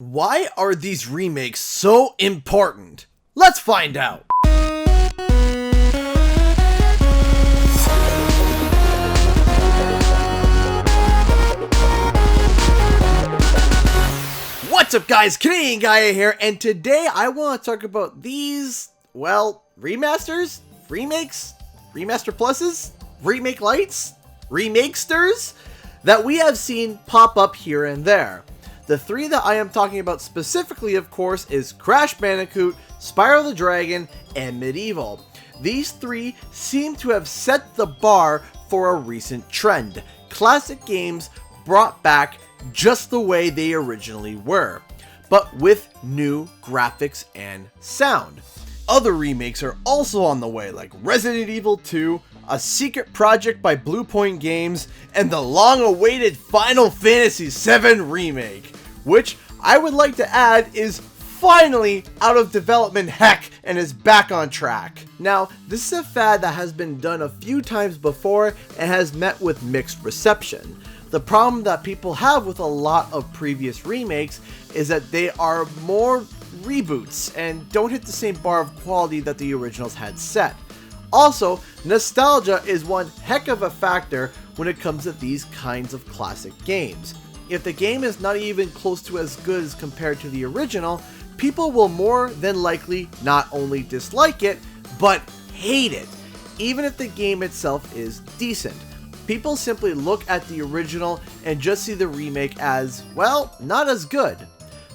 Why are these remakes so important? Let's find out! What's up guys, Canadian Guy here, and today I want to talk about these, well, remasters? Remakes? Remaster pluses? Remake lights? Remakesters? That we have seen pop up here and there. The three that I am talking about specifically, of course, is Crash Bandicoot, Spyro the Dragon, and MediEvil. These three seem to have set the bar for a recent trend. Classic games brought back just the way they originally were, but with new graphics and sound. Other remakes are also on the way, like Resident Evil 2, a secret project by Blue Point Games, and the long-awaited Final Fantasy VII Remake, which I would like to add is finally out of development heck and is back on track. Now, this is a fad that has been done a few times before and has met with mixed reception. The problem that people have with a lot of previous remakes is that they are more reboots and don't hit the same bar of quality that the originals had set. Also, nostalgia is one heck of a factor when it comes to these kinds of classic games. If the game is not even close to as good as compared to the original, people will more than likely not only dislike it, but hate it, even if the game itself is decent. People simply look at the original and just see the remake as, well, not as good.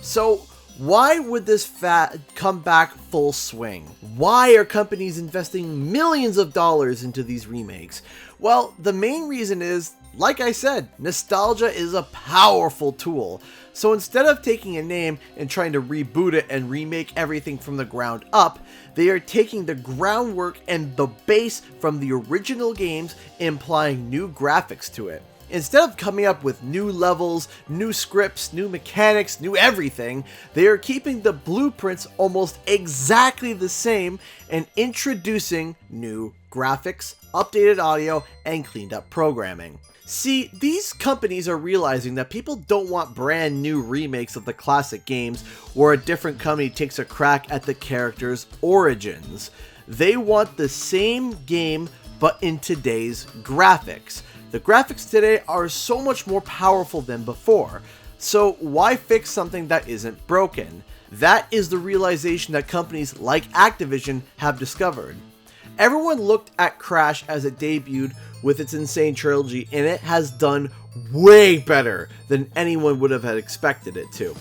So, why would this fad come back full swing? Why are companies investing millions of dollars into these remakes? Well, the main reason is, like I said, nostalgia is a powerful tool. So instead of taking a name and trying to reboot it and remake everything from the ground up, they are taking the groundwork and the base from the original games and applying new graphics to it. Instead of coming up with new levels, new scripts, new mechanics, new everything, they are keeping the blueprints almost exactly the same and introducing new graphics, updated audio, and cleaned up programming. See, these companies are realizing that people don't want brand new remakes of the classic games where a different company takes a crack at the character's origins. They want the same game but in today's graphics. The graphics today are so much more powerful than before, so why fix something that isn't broken? That is the realization that companies like Activision have discovered. Everyone looked at Crash as it debuted with its insane trilogy, and it has done way better than anyone would have had expected it to.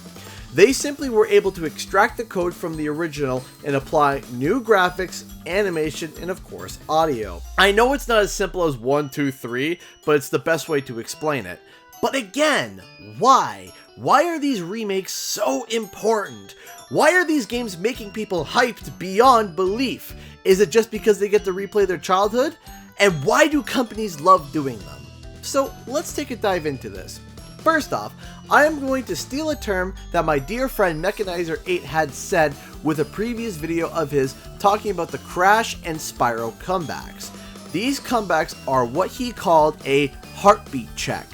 They simply were able to extract the code from the original and apply new graphics, animation, and of course, audio. I know it's not as simple as 1, 2, 3, but it's the best way to explain it. But again, why? Why are these remakes so important? Why are these games making people hyped beyond belief? Is it just because they get to replay their childhood? And why do companies love doing them? So let's take a dive into this. First off, I am going to steal a term that my dear friend Mechanizer8 had said with a previous video of his talking about the Crash and Spyro comebacks. These comebacks are what he called a heartbeat check.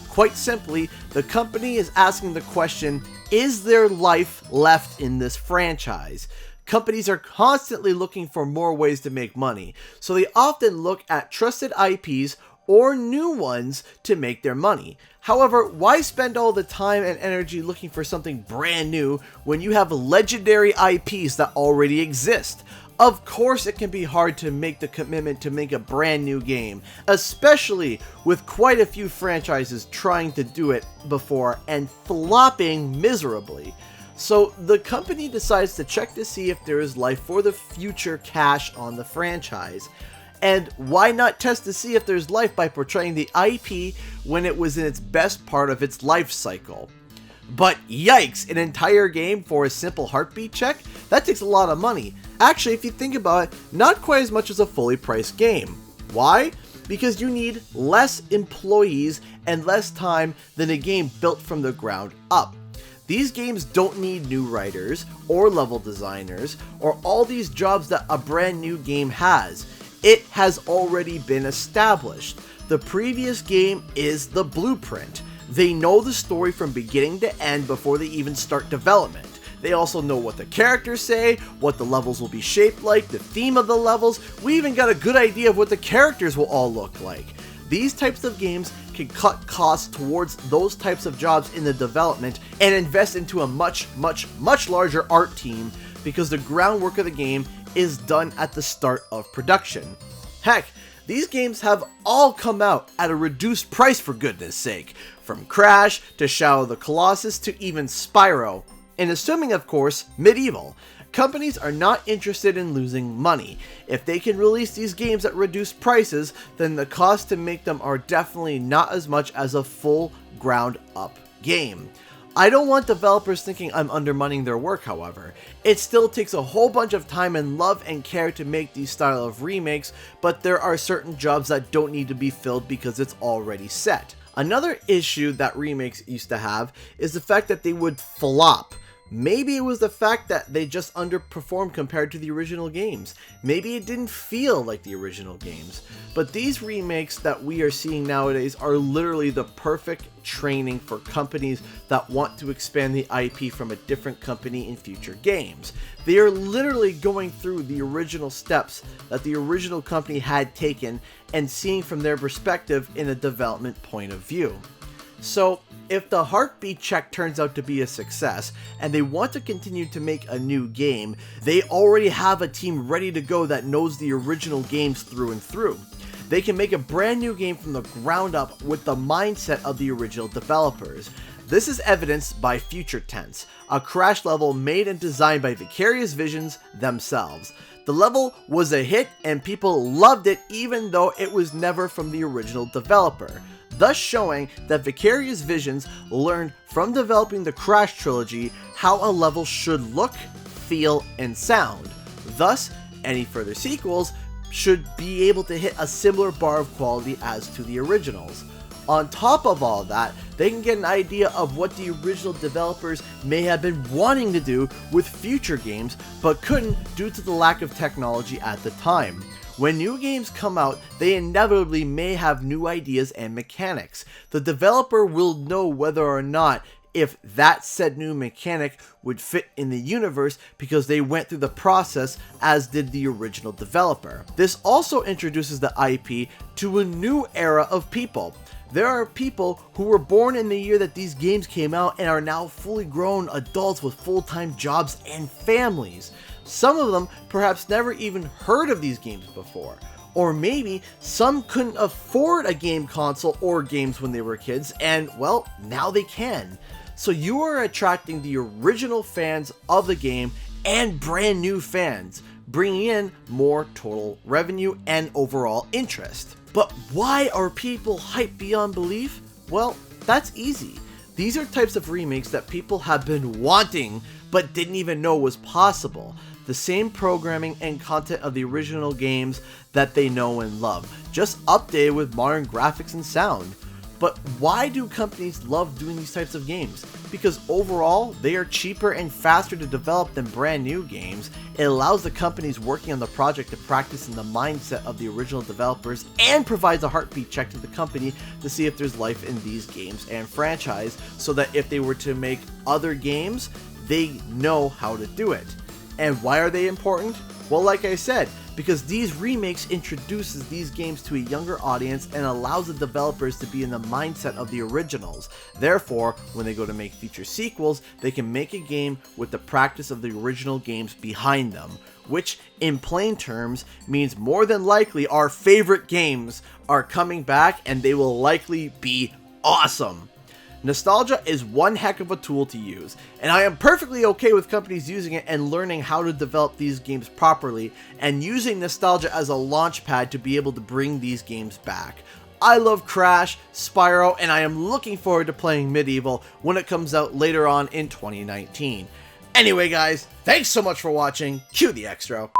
Quite simply, the company is asking the question, is there life left in this franchise? Companies are constantly looking for more ways to make money, so they often look at trusted IPs or new ones to make their money. However, why spend all the time and energy looking for something brand new when you have legendary IPs that already exist? Of course it can be hard to make the commitment to make a brand new game, especially with quite a few franchises trying to do it before and flopping miserably. So the company decides to check to see if there is life for the future cash on the franchise. And why not test to see if there's life by portraying the IP when it was in its best part of its life cycle? But yikes, an entire game for a simple heartbeat check? That takes a lot of money. Actually, if you think about it, not quite as much as a fully priced game. Why? Because you need less employees and less time than a game built from the ground up. These games don't need new writers or level designers or all these jobs that a brand new game has. It has already been established. The previous game is the blueprint. They know the story from beginning to end before they even start development. They also know what the characters say, what the levels will be shaped like, the theme of the levels. We even got a good idea of what the characters will all look like. These types of games can cut costs towards those types of jobs in the development and invest into a much larger art team because the groundwork of the game is done at the start of production. Heck, these games have all come out at a reduced price, for goodness sake, from Crash to Shadow of the Colossus to even Spyro. And assuming, of course, MediEvil. Companies are not interested in losing money. If they can release these games at reduced prices, then the cost to make them are definitely not as much as a full ground up game. I don't want developers thinking I'm undermining their work, however. It still takes a whole bunch of time and love and care to make these style of remakes, but there are certain jobs that don't need to be filled because it's already set. Another issue that remakes used to have is the fact that they would flop. Maybe it was the fact that they just underperformed compared to the original games. Maybe it didn't feel like the original games. But these remakes that we are seeing nowadays are literally the perfect training for companies that want to expand the IP from a different company in future games. They are literally going through the original steps that the original company had taken and seeing from their perspective in a development point of view. So, if the heartbeat check turns out to be a success, and they want to continue to make a new game, they already have a team ready to go that knows the original games through and through. They can make a brand new game from the ground up with the mindset of the original developers. This is evidenced by Future Tense, a Crash level made and designed by Vicarious Visions themselves. The level was a hit and people loved it even though it was never from the original developer, thus showing that Vicarious Visions learned from developing the Crash trilogy how a level should look, feel, and sound. Thus, any further sequels should be able to hit a similar bar of quality as to the originals. On top of all that, they can get an idea of what the original developers may have been wanting to do with future games, but couldn't due to the lack of technology at the time. When new games come out, they inevitably may have new ideas and mechanics. The developer will know whether or not if that said new mechanic would fit in the universe because they went through the process as did the original developer. This also introduces the IP to a new era of people. There are people who were born in the year that these games came out and are now fully grown adults with full-time jobs and families. Some of them perhaps never even heard of these games before. Or maybe some couldn't afford a game console or games when they were kids, and well, now they can. So you are attracting the original fans of the game and brand new fans, bringing in more total revenue and overall interest. But why are people hyped beyond belief? Well, that's easy. These are types of remakes that people have been wanting but didn't even know was possible. The same programming and content of the original games that they know and love, just updated with modern graphics and sound. But why do companies love doing these types of games? Because overall, they are cheaper and faster to develop than brand new games. It allows the companies working on the project to practice in the mindset of the original developers and provides a heartbeat check to the company to see if there's life in these games and franchise, so that if they were to make other games, they know how to do it. And why are they important? Well, like I said, because these remakes introduces these games to a younger audience and allows the developers to be in the mindset of the originals. Therefore, when they go to make future sequels, they can make a game with the practice of the original games behind them, which in plain terms means more than likely our favorite games are coming back and they will likely be awesome. Nostalgia is one heck of a tool to use, and I am perfectly okay with companies using it and learning how to develop these games properly and using nostalgia as a launch pad to be able to bring these games back. I love Crash, Spyro, and I am looking forward to playing MediEvil when it comes out later on in 2019. Anyway guys, thanks so much for watching. Cue the extra.